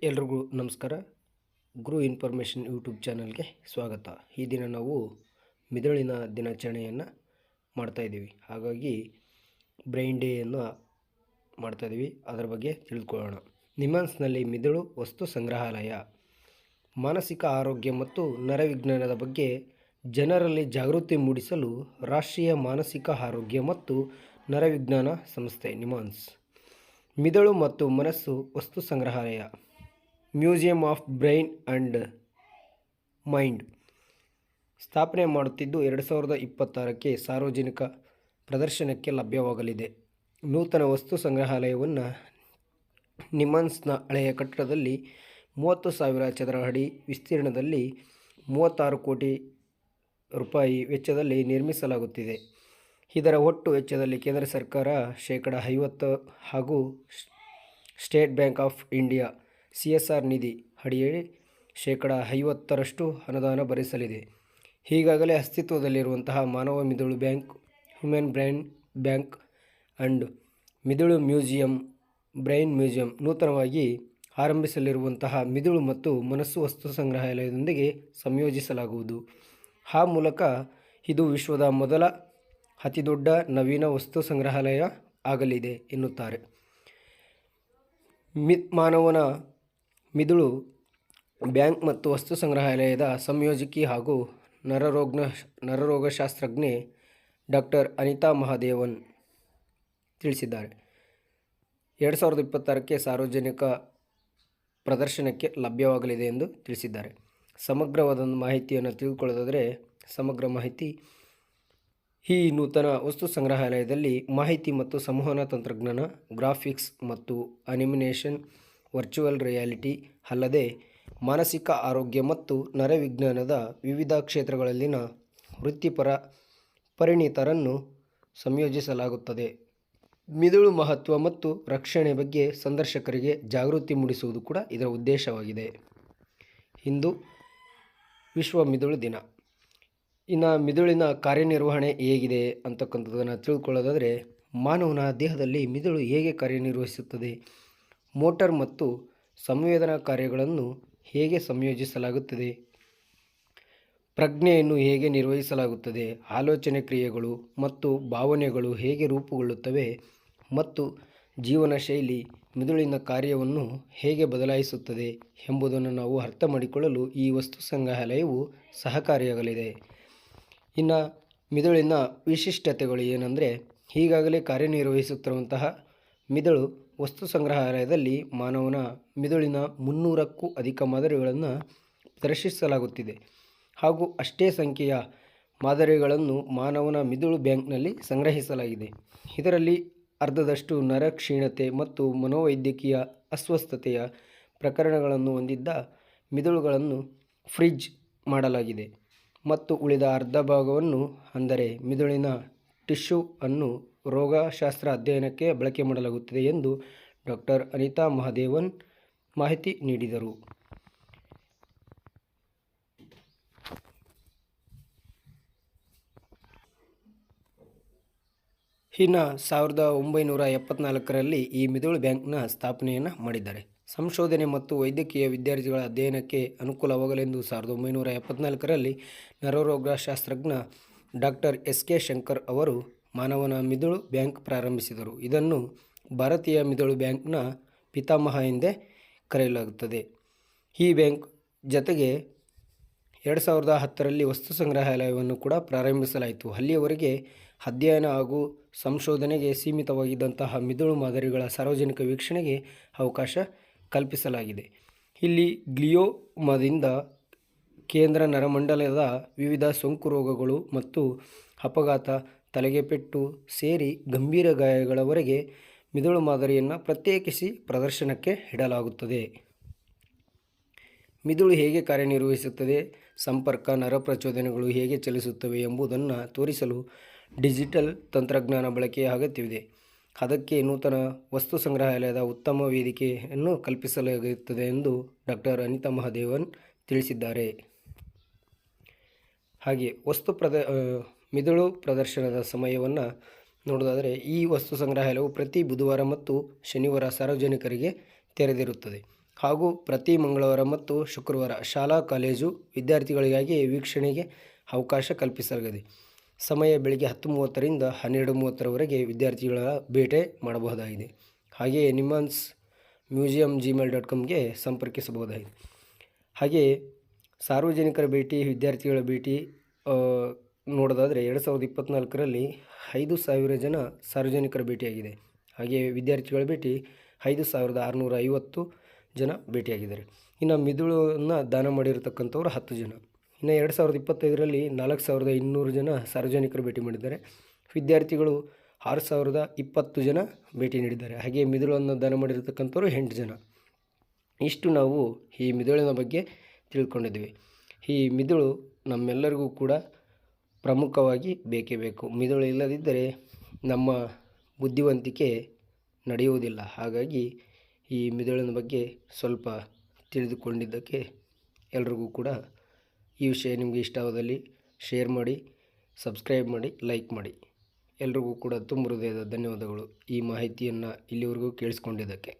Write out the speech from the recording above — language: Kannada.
ಎಲ್ರಿಗೂ ನಮಸ್ಕಾರ. ಗುರು ಇನ್ಫಾರ್ಮೇಷನ್ ಯೂಟ್ಯೂಬ್ ಚಾನಲ್ಗೆ ಸ್ವಾಗತ. ಈ ದಿನ ನಾವು ಮಿದುಳಿನ ದಿನಾಚರಣೆಯನ್ನು ಮಾಡ್ತಾಯಿದ್ದೀವಿ. ಹಾಗಾಗಿ ಬ್ರೈನ್ ಡೇಯನ್ನು ಮಾಡ್ತಾಯಿದ್ದೀವಿ. ಅದರ ಬಗ್ಗೆ ತಿಳ್ಕೊಳ್ಳೋಣ. ನಿಮ್ಹಾನ್ಸ್ನಲ್ಲಿ ಮಿದುಳು ವಸ್ತು ಸಂಗ್ರಹಾಲಯ ಮಾನಸಿಕ ಆರೋಗ್ಯ ಮತ್ತು ನರವಿಜ್ಞಾನದ ಬಗ್ಗೆ ಜನರಲ್ಲಿ ಜಾಗೃತಿ ಮೂಡಿಸಲು ರಾಷ್ಟ್ರೀಯ ಮಾನಸಿಕ ಆರೋಗ್ಯ ಮತ್ತು ನರವಿಜ್ಞಾನ ಸಂಸ್ಥೆ ನಿಮ್ಹಾನ್ಸ್ ಮಿದುಳು ಮತ್ತು ಮನಸ್ಸು ವಸ್ತು ಸಂಗ್ರಹಾಲಯ museum of brain and mind ಸ್ಥಾಪನೆ ಮಾಡುತ್ತಿದ್ದು 2026ಕ್ಕೆ ಸಾರ್ವಜನಿಕ ಪ್ರದರ್ಶನಕ್ಕೆ ಲಭ್ಯವಾಗಲಿದೆ. ನೂತನ ವಸ್ತು ಸಂಗ್ರಹಾಲಯವನ್ನು ನಿಮ್ಹಾನ್ಸ್ನ ಹಳೆಯ ಕಟ್ಟಡದಲ್ಲಿ 30,000 ಚದರ ಅಡಿ ವಿಸ್ತೀರ್ಣದಲ್ಲಿ 36 ಕೋಟಿ ರೂಪಾಯಿ ವೆಚ್ಚದಲ್ಲಿ ನಿರ್ಮಿಸಲಾಗುತ್ತಿದೆ. ಇದರ ಒಟ್ಟು ವೆಚ್ಚದಲ್ಲಿ ಕೇಂದ್ರ ಸರ್ಕಾರ ಶೇಕಡ 50 ಹಾಗೂ state bank of India CSR ನಿಧಿ ಅಡಿಯಲ್ಲಿ ಶೇಕಡ 50ರಷ್ಟು ಅನುದಾನ ಭರಿಸಲಿದೆ. ಈಗಾಗಲೇ ಅಸ್ತಿತ್ವದಲ್ಲಿರುವಂತಹ ಮಾನವ ಮಿದುಳು bank, human brain bank and ಮಿದುಳು ಮ್ಯೂಸಿಯಂ, ಬ್ರೈನ್ ಮ್ಯೂಸಿಯಂ ನೂತನವಾಗಿ ಆರಂಭಿಸಲಿರುವಂತಹ ಮಿದುಳು ಮತ್ತು ಮನಸ್ಸು ವಸ್ತು ಸಂಗ್ರಹಾಲಯದೊಂದಿಗೆ ಸಂಯೋಜಿಸಲಾಗುವುದು. ಆ ಮೂಲಕ ಇದು ವಿಶ್ವದ ಮೊದಲ ಅತಿದೊಡ್ಡ ನವೀನ ವಸ್ತು ಸಂಗ್ರಹಾಲಯ ಆಗಲಿದೆ ಎನ್ನುತ್ತಾರೆ. ಮಾನವನ ಮಿದುಳು ಬ್ಯಾಂಕ್ ಮತ್ತು ವಸ್ತು ಸಂಗ್ರಹಾಲಯದ ಸಂಯೋಜಕಿ ಹಾಗೂ ನರರೋಗಶಾಸ್ತ್ರಜ್ಞೆ ಡಾಕ್ಟರ್ ಅನಿತಾ ಮಹಾದೇವನ್ ತಿಳಿಸಿದ್ದಾರೆ. 2026ಕ್ಕೆ ಸಾರ್ವಜನಿಕ ಪ್ರದರ್ಶನಕ್ಕೆ ಲಭ್ಯವಾಗಲಿದೆ ಎಂದು ತಿಳಿಸಿದ್ದಾರೆ. ಸಮಗ್ರವಾದ ಮಾಹಿತಿಯನ್ನು ತಿಳಿದುಕೊಳ್ಳೋದಾದರೆ ಸಮಗ್ರ ಮಾಹಿತಿ. ಈ ನೂತನ ವಸ್ತು ಸಂಗ್ರಹಾಲಯದಲ್ಲಿ ಮಾಹಿತಿ ಮತ್ತು ಸಂವಹನ ತಂತ್ರಜ್ಞಾನ, ಗ್ರಾಫಿಕ್ಸ್ ಮತ್ತು ಅನಿಮೇಷನ್, ವರ್ಚುವಲ್ ರಿಯಾಲಿಟಿ ಅಲ್ಲದೆ ಮಾನಸಿಕ ಆರೋಗ್ಯ ಮತ್ತು ನರವಿಜ್ಞಾನದ ವಿವಿಧ ಕ್ಷೇತ್ರಗಳಲ್ಲಿನ ವೃತ್ತಿಪರ ಪರಿಣಿತರನ್ನು ಸಂಯೋಜಿಸಲಾಗುತ್ತದೆ. ಮಿದುಳು ಮಹತ್ವ ಮತ್ತು ರಕ್ಷಣೆ ಬಗ್ಗೆ ಸಂದರ್ಶಕರಿಗೆ ಜಾಗೃತಿ ಮೂಡಿಸುವುದು ಕೂಡ ಇದರ ಉದ್ದೇಶವಾಗಿದೆ. ಇಂದು ವಿಶ್ವ ಮಿದುಳು ದಿನ. ಇನ್ನು ಮಿದುಳಿನ ಕಾರ್ಯನಿರ್ವಹಣೆ ಹೇಗಿದೆ ಅಂತಕ್ಕಂಥದ್ದನ್ನು ತಿಳ್ಕೊಳ್ಳೋದಾದರೆ, ಮಾನವನ ದೇಹದಲ್ಲಿ ಮಿದುಳು ಹೇಗೆ ಕಾರ್ಯನಿರ್ವಹಿಸುತ್ತದೆ, ಮೋಟಾರ್ ಮತ್ತು ಸಂವೇದನಾ ಕಾರ್ಯಗಳನ್ನು ಹೇಗೆ ಸಂಯೋಜಿಸಲಾಗುತ್ತದೆ, ಪ್ರಜ್ಞೆಯನ್ನು ಹೇಗೆ ನಿರ್ವಹಿಸಲಾಗುತ್ತದೆ, ಆಲೋಚನೆ ಕ್ರಿಯೆಗಳು ಮತ್ತು ಭಾವನೆಗಳು ಹೇಗೆ ರೂಪುಗೊಳ್ಳುತ್ತವೆ ಮತ್ತು ಜೀವನ ಶೈಲಿ ಮಿದುಳಿನ ಕಾರ್ಯವನ್ನು ಹೇಗೆ ಬದಲಾಯಿಸುತ್ತದೆ ಎಂಬುದನ್ನು ನಾವು ಅರ್ಥ ಮಾಡಿಕೊಳ್ಳಲು ಈ ವಸ್ತು ಸಂಗ್ರಹಾಲಯವು ಸಹಕಾರಿಯಾಗಲಿದೆ. ಇನ್ನು ಮಿದುಳಿನ ವಿಶಿಷ್ಟತೆಗಳು ಏನಂದರೆ, ಈಗಾಗಲೇ ಕಾರ್ಯನಿರ್ವಹಿಸುತ್ತಿರುವಂತಹ ಮಿದುಳು ವಸ್ತು ಸಂಗ್ರಹಾಲಯದಲ್ಲಿ ಮಾನವನ ಮಿದುಳಿನ 300ಕ್ಕೂ ಅಧಿಕ ಮಾದರಿಗಳನ್ನು ಪ್ರದರ್ಶಿಸಲಾಗುತ್ತಿದೆ ಹಾಗೂ ಅಷ್ಟೇ ಸಂಖ್ಯೆಯ ಮಾದರಿಗಳನ್ನು ಮಾನವನ ಮಿದುಳು ಬ್ಯಾಂಕ್ನಲ್ಲಿ ಸಂಗ್ರಹಿಸಲಾಗಿದೆ. ಇದರಲ್ಲಿ ಅರ್ಧದಷ್ಟು ನರ ಕ್ಷೀಣತೆ ಮತ್ತು ಮನೋವೈದ್ಯಕೀಯ ಅಸ್ವಸ್ಥತೆಯ ಪ್ರಕರಣಗಳನ್ನು ಹೊಂದಿದ್ದ ಮಿದುಳುಗಳನ್ನು ಫ್ರೀಜ್ ಮಾಡಲಾಗಿದೆ ಮತ್ತು ಉಳಿದ ಅರ್ಧ ಭಾಗವನ್ನು, ಅಂದರೆ ಮಿದುಳಿನ ಟಿಶ್ಯೂ ಅನ್ನು ರೋಗಶಾಸ್ತ್ರ ಅಧ್ಯಯನಕ್ಕೆ ಬಳಕೆ ಮಾಡಲಾಗುತ್ತದೆ ಎಂದು ಡಾಕ್ಟರ್ ಅನಿತಾ ಮಹಾದೇವನ್ ಮಾಹಿತಿ ನೀಡಿದರು. ಇನ್ನು 1974ರಲ್ಲಿ ಈ ಮಿದುಳು ಬ್ಯಾಂಕ್ನ ಸ್ಥಾಪನೆಯನ್ನು ಮಾಡಿದ್ದಾರೆ. ಸಂಶೋಧನೆ ಮತ್ತು ವೈದ್ಯಕೀಯ ವಿದ್ಯಾರ್ಥಿಗಳ ಅಧ್ಯಯನಕ್ಕೆ ಅನುಕೂಲವಾಗಲೆಂದು 1974ರಲ್ಲಿ ನರರೋಗಶಾಸ್ತ್ರಜ್ಞ ಡಾಕ್ಟರ್ SK ಶಂಕರ್ ಅವರು ಮಾನವನ ಮಿದುಳು ಬ್ಯಾಂಕ್ ಪ್ರಾರಂಭಿಸಿದರು. ಇದನ್ನು ಭಾರತೀಯ ಮಿದುಳು ಬ್ಯಾಂಕ್ನ ಪಿತಾಮಹ ಎಂದೇ ಕರೆಯಲಾಗುತ್ತದೆ. ಈ ಬ್ಯಾಂಕ್ ಜೊತೆಗೆ 2010ರಲ್ಲಿ ವಸ್ತು ಸಂಗ್ರಹಾಲಯವನ್ನು ಕೂಡ ಪ್ರಾರಂಭಿಸಲಾಯಿತು. ಅಲ್ಲಿಯವರೆಗೆ ಅಧ್ಯಯನ ಹಾಗೂ ಸಂಶೋಧನೆಗೆ ಸೀಮಿತವಾಗಿದ್ದಂತಹ ಮಿದುಳು ಮಾದರಿಗಳ ಸಾರ್ವಜನಿಕ ವೀಕ್ಷಣೆಗೆ ಅವಕಾಶ ಕಲ್ಪಿಸಲಾಗಿದೆ. ಇಲ್ಲಿ ಗ್ಲಿಯೋಮಾದಿಂದ ಕೇಂದ್ರ ನರಮಂಡಲದ ವಿವಿಧ ಸೋಂಕು ರೋಗಗಳು ಮತ್ತು ಅಪಘಾತ, ತಲೆಗೆ ಪೆಟ್ಟು ಸೇರಿ ಗಂಭೀರ ಗಾಯಗಳವರೆಗೆ ಮಿದುಳು ಮಾದರಿಯನ್ನು ಪ್ರತ್ಯೇಕಿಸಿ ಪ್ರದರ್ಶನಕ್ಕೆ ಇಡಲಾಗುತ್ತದೆ. ಮಿದುಳು ಹೇಗೆ ಕಾರ್ಯನಿರ್ವಹಿಸುತ್ತದೆ, ಸಂಪರ್ಕ, ನರ ಪ್ರಚೋದನೆಗಳು ಹೇಗೆ ಚಲಿಸುತ್ತವೆ ಎಂಬುದನ್ನು ತೋರಿಸಲು ಡಿಜಿಟಲ್ ತಂತ್ರಜ್ಞಾನ ಬಳಕೆಯ ಅಗತ್ಯವಿದೆ. ಅದಕ್ಕೆ ನೂತನ ವಸ್ತು ಸಂಗ್ರಹಾಲಯದ ಉತ್ತಮ ವೇದಿಕೆಯನ್ನು ಕಲ್ಪಿಸಲಾಗುತ್ತದೆ ಎಂದು ಡಾಕ್ಟರ್ ಅನಿತಾ ಮಹಾದೇವನ್ ತಿಳಿಸಿದ್ದಾರೆ. ಹಾಗೆ ಮಿದುಳು ಪ್ರದರ್ಶನದ ಸಮಯವನ್ನು ನೋಡೋದಾದರೆ, ಈ ವಸ್ತು ಸಂಗ್ರಹಾಲಯವು ಪ್ರತಿ ಬುಧವಾರ ಮತ್ತು ಶನಿವಾರ ಸಾರ್ವಜನಿಕರಿಗೆ ತೆರೆದಿರುತ್ತದೆ. ಹಾಗೂ ಪ್ರತಿ ಮಂಗಳವಾರ ಮತ್ತು ಶುಕ್ರವಾರ ಶಾಲಾ ಕಾಲೇಜು ವಿದ್ಯಾರ್ಥಿಗಳಿಗಾಗಿ ವೀಕ್ಷಣೆಗೆ ಅವಕಾಶ ಕಲ್ಪಿಸಲಾಗಿದೆ. ಸಮಯ ಬೆಳಗ್ಗೆ 10:30ರಿಂದ 12:30ರವರೆಗೆ ವಿದ್ಯಾರ್ಥಿಗಳ ಭೇಟಿ ಮಾಡಬಹುದಾಗಿದೆ. ಹಾಗೆಯೇ ನಿಮ್ಹಾನ್ಸ್ ಮ್ಯೂಸಿಯಂ gmail.comಗೆ ಸಂಪರ್ಕಿಸಬಹುದಾಗಿದೆ. ಹಾಗೆಯೇ ಸಾರ್ವಜನಿಕರ ಭೇಟಿ, ವಿದ್ಯಾರ್ಥಿಗಳ ಭೇಟಿ ನೋಡೋದಾದರೆ 2024ರಲ್ಲಿ 5,000 ಜನ ಸಾರ್ವಜನಿಕರ ಭೇಟಿಯಾಗಿದೆ. ಹಾಗೆಯೇ ವಿದ್ಯಾರ್ಥಿಗಳ ಭೇಟಿ 5,650 ಜನ ಭೇಟಿಯಾಗಿದ್ದಾರೆ. ಇನ್ನು ಮಿದುಳನ್ನು ದಾನ ಮಾಡಿರತಕ್ಕಂಥವ್ರು 10 ಜನ. ಇನ್ನು 2025ರಲ್ಲಿ 4,200 ಜನ ಸಾರ್ವಜನಿಕರು ಭೇಟಿ ಮಾಡಿದ್ದಾರೆ. ವಿದ್ಯಾರ್ಥಿಗಳು 6,020 ಜನ ಭೇಟಿ ನೀಡಿದ್ದಾರೆ. ಹಾಗೆಯೇ ಮಿದುಳನ್ನು ದಾನ ಮಾಡಿರತಕ್ಕಂಥವ್ರು 8 ಜನ. ಇಷ್ಟು ನಾವು ಈ ಮಿದುಳಿನ ಬಗ್ಗೆ ತಿಳ್ಕೊಂಡಿದ್ದೀವಿ. ಈ ಮಿದುಳು ನಮ್ಮೆಲ್ಲರಿಗೂ ಕೂಡ ಪ್ರಮುಖವಾಗಿ ಬೇಕೇ ಬೇಕು. ಮಿದುಳು ಇಲ್ಲದಿದ್ದರೆ ನಮ್ಮ ಬುದ್ಧಿವಂತಿಕೆ ನಡೆಯುವುದಿಲ್ಲ. ಹಾಗಾಗಿ ಈ ಮಿದುಳಿನ ಬಗ್ಗೆ ಸ್ವಲ್ಪ ತಿಳಿದುಕೊಂಡಿದ್ದಕ್ಕೆ ಎಲ್ರಿಗೂ ಕೂಡ ಈ ವಿಷಯ ನಿಮಗೆ ಇಷ್ಟವಾದಲ್ಲಿ ಶೇರ್ ಮಾಡಿ, ಸಬ್ಸ್ಕ್ರೈಬ್ ಮಾಡಿ, ಲೈಕ್ ಮಾಡಿ. ಎಲ್ರಿಗೂ ಕೂಡ ತುಂಬ ಹೃದಯದ ಧನ್ಯವಾದಗಳು ಈ ಮಾಹಿತಿಯನ್ನು ಇಲ್ಲಿವರೆಗೂ ಕೇಳಿಸ್ಕೊಂಡಿದ್ದಕ್ಕೆ.